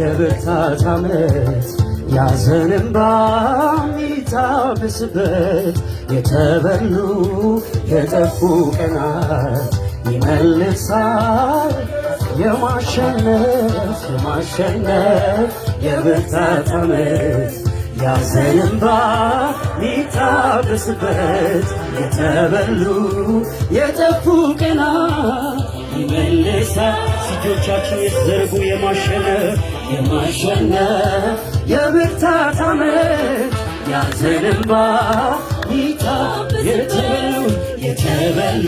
የብርታት ዓመት ያዘን እንባ የሚታበስበት የተበሉ የጠፉ ቀናት ይመልሳል የማሸነፍ የብርታት ዓመት ያዘን እንባ የሚታበስበት የተበሉ የጠፉ ቀናት ይመልሳል። እጆቻችን የተዘረጉ የማሸነፍ የብርታት ዓመት ያዘን እንባ የተበሉ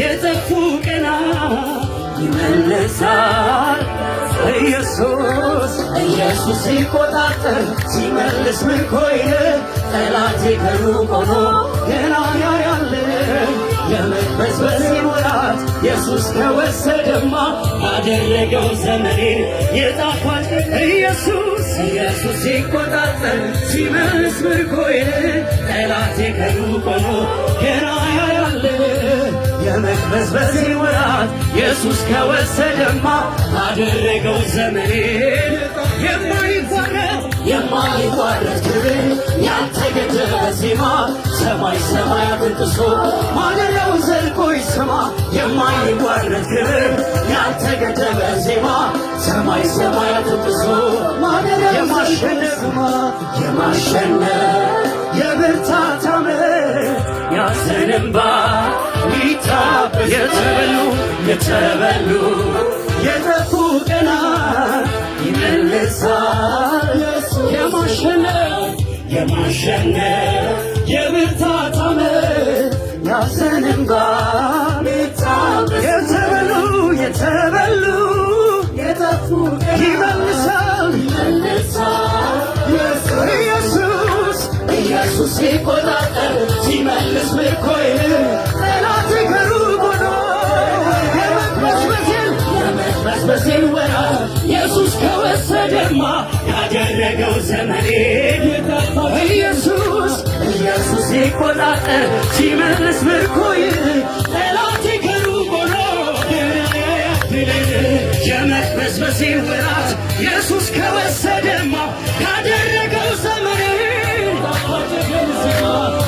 የጠፉ ቀናት ይመልሳል። ኢየሱስ ሲቆጣጠር ሲመልስ ምርኮዬን ጠላቴ ከሩቅ ሆኖ ገና ያያል። የመቅበዝበዝን ወራት ኢየሱስ ከወሰደማ አደረገው ዘመኔን የጣፋጭ ኢየሱስ ሲቆጣጠር ሲመልስ ምርኮዬን ጠላቴ ከሩቅ ሆኖ ገና ያያል። የመቅበዝበዝን ወራት ኢየሱስ ከወሰደማ አደረገው ዘመኔን የማይቋረጥ ክብር ያልተገደበ ዜማ ሰማይ ሰማያትን ጥሶ ማደሪያውን ዘልቆ ይሰማ። የማይቋረጥ ክብር ያልተገደበ ዜማ ሰማይ ሰማያትን ጥሶ የማሸነፍ የብርታት ዓመት ያዘን እንባ የሚታበስ የተበሉ የጠፉ ቀናት ይመልሳል። የማሸነፍ የብርታት ዓመት ያዘን እንባ የተበሉ የጠፉ ይመልሳል። ኢየሱስ ሲቆጣጠር ሲመልስ ምርኮዬን ጠላቴ ከሩቅ ሆኖ የመቅበዝበዝን ወራት ኢየሱስ ከወሰደማ ያደረገው ዘመኔን ኢየሱስ ሲቆጣጠር ሲመልስ ምርኮዬን ጠላቴ ከሩቅ ሆኖ የመቅበዝበዝን ወራት ኢየሱስ ከወሰደማ ያደረገው ዘመኔን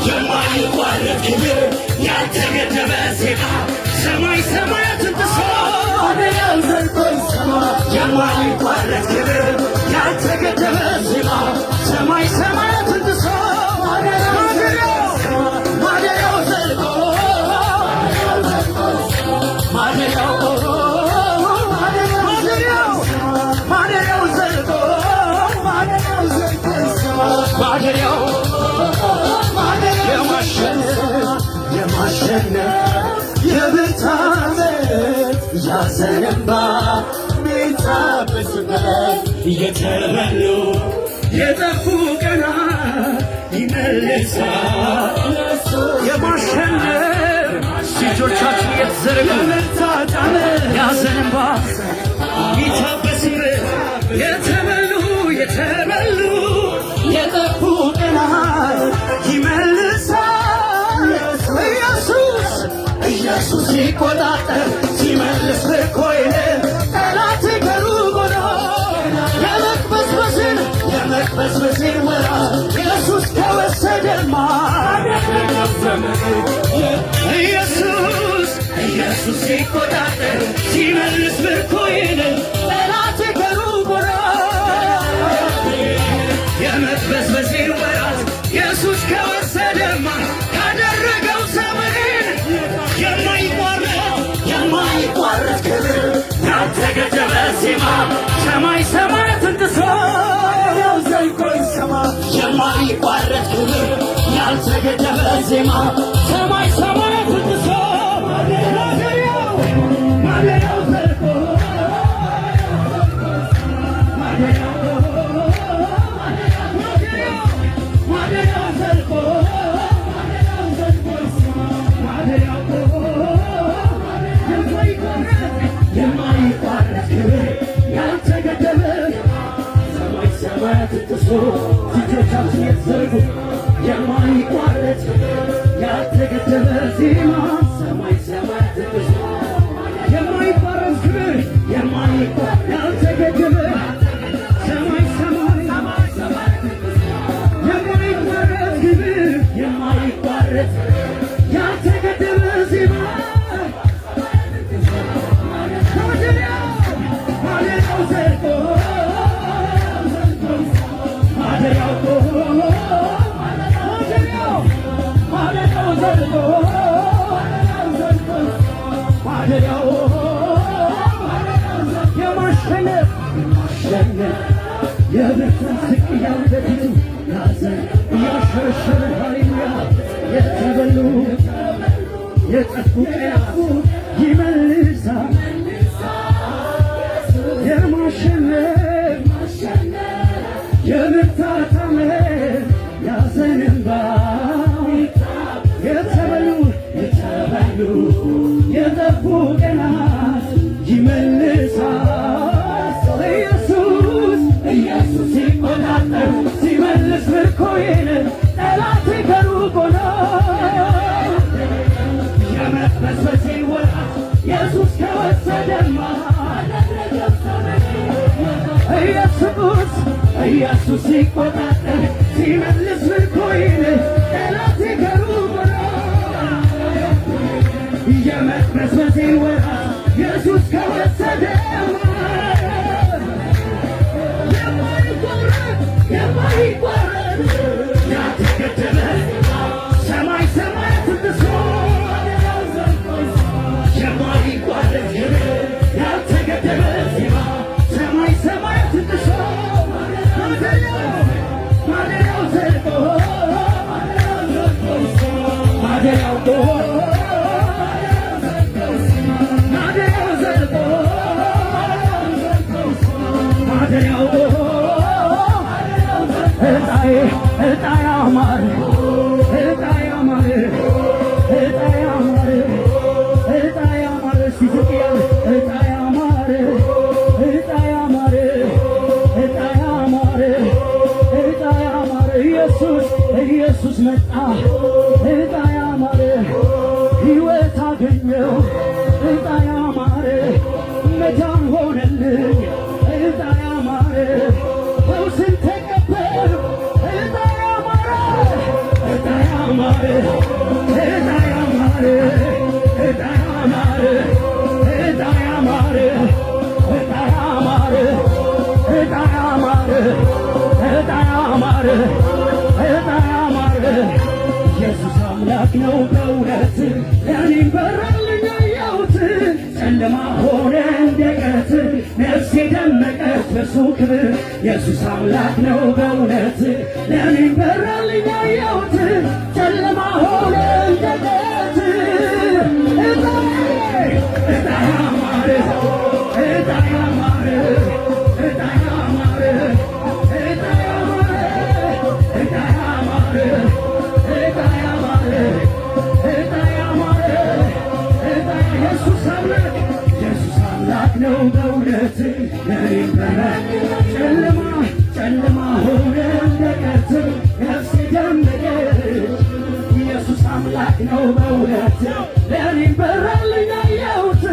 የማይቋረጥ ክብር ያልተገደበ ዜማ ሰማይ ሰማያትን ጥሶ ማደሪያውን ዘልቆ ይሰማ። የማይቋረጥ ክብር ያልተገደበ ዜማ ሰማይ ሰማያትን ጥሶ ማደሪያው ዘልቆ የብርታት ዓመት ያዘን እንባ የሚታበስበት የተበሉ የጠፉ ቀናት ይመልሳል። የማሸነፍ እጆቻችን የተዘረጉ የብርታት ዓመት ያዘን እንባ የሚታበስበት የተበሉ የጠፉ ቀናት ይመልሳል። ኢየሱስ ሲቆጣጠር ሲመልስ ምርኮዬን ጠላቴ ከሩቅ ሆኖ የመቅበዝበዝን ወራት ኢየሱስ ከወሰደማ ኢየሱስ ሲቆጣጠር ሲመልስ ምርኮዬን ጠላቴ ከሩቅ ሆኖ የመቅበዝበዝን ወራት ኢየሱስ ከወሰደማ ካደረገው ዘመኔን የማይቋረጥ ክብር ያልተገደበ ዜማ ሰማይ ሰማያትን ጥሶ ዘልቆ ይሰማ። ዜማ ሰማይ ሰማያት ጥሶ ማደሪያው ዘልቆ ልጆቻችን የተዘርጉ የማይቋረጥ ያልተገደበ ዜማ ሰማይ ሰማያት ጥሶ የማይቋረጥ ክብር የማይቋረጥ ያልተገደበ ሰማይ ሰማያት የማይቋረጥ ክብር የማይቋረጥ ያልተገደበ ዜማ ማደሪያው ዘልቆ የብርታት ስቅያው በፊቱ ያዘን እያሸረሸረ ሃሌሉያ የተበሉ የጠፉ ቀያፉ ይመልሳል የማሸነፍ የብርታት አመት ያዘን እንባ የተበሉ የጠፉ ቀናት ይመልሳል ኢየሱስ ሲቆጣጠር ሲመልስ ምርኮዬን ጠላቴ ከሩቅ ሆኖ የመቅበዝበዜ ወራት ኢየሱስ ከወሰደማ ኢየሱስ ሲቆጣጠር ሲመልስ ምርኮዬን ጠላቴ ከሩቅ ሆኖ የመቅበዝበዜ ወራት ኢየሱስ ከወሰደማ የማይቋረጥ ያልተገደበ ሰማይ ሰማያት ጥሶ የማይቋረጥ ያልተገደበ ዜማ ሰማይ ሰማያት ጥሶ ማደሪያው ዘልቆ ማደሪያው ዘልቆ ማደሪያው እጣዬ አማረ እጣዬ አማረ እጣዬ አማረ እጣዬ አማረ ሲዝቅያስ እጣዬ አማረ እጣዬ አማረ እጣዬ አማረ እጣዬ አማረ ኢየሱስ መጣ እጣዬ አማረ ሕይወት አገኘው እጣዬ አማረ መዳን ሆነልኝ እጣዬ አማረ ፈውስን ተቀበል እጣዬ አማረ እጣዬ አማረ እጣዬ አማረ እጣዬ አማረ እጣዬ አማረ እጣዬ አማረ እጣዬ አማረ እጣዬ አማረ እጣዬ አማረ ኢየሱስ አምላክ ነው በእውነት ለእኔም በራልኝ አየሁት ጨለማ ሆነ እንደ ቀትር ነፍሴ ደመቀች በሱ ክብር ኢየሱስ አምላክ ነው በእውነት ለእኔም በራልኝ አየሁት ጨለማ ሆነ እንደ ቀትር እጣዬ አማረ እጣዬ አማረ እጣዬ አማረ እጣዬ አማረ እጣዬ አማረ እጣዬ አማረ እጣዬ አማረ እጣዬ ኢየሱስ አምላክ ነው በእውነት ለእኔም ጨለማ ሆነ እንደ ቀትር ነፍሴ ደመቀች ኢየሱስ አምላክ ነው በእውነት ለእኔም በራልኝ አየሁት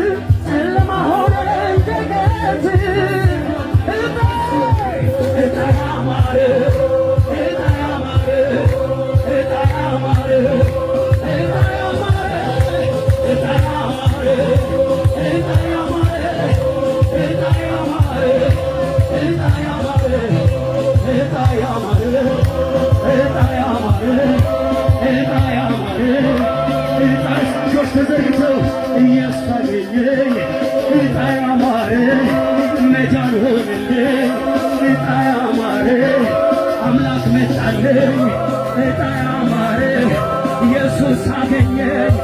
ጨለማ ሆነ እንደ ቀትር እጣዬ አማረ እጣዬ አማረ እጣዬ አማረ እጣዬ አማረ እጣዬ አማረ እጣዬ አማረ እጣዬ አማረ እጣዬ አማረ እጣዬ አማረ እጣዬ አማረ እጣዬ አማረ እጆች ተዘርግተው ኢየሱስ አገኘኝ እጣዬ አማረ መዳን ሆነልኝ እጣዬ አማረ አምላክ መጣልኝ እጣዬ አማረ ኢየሱስ አገኘኝ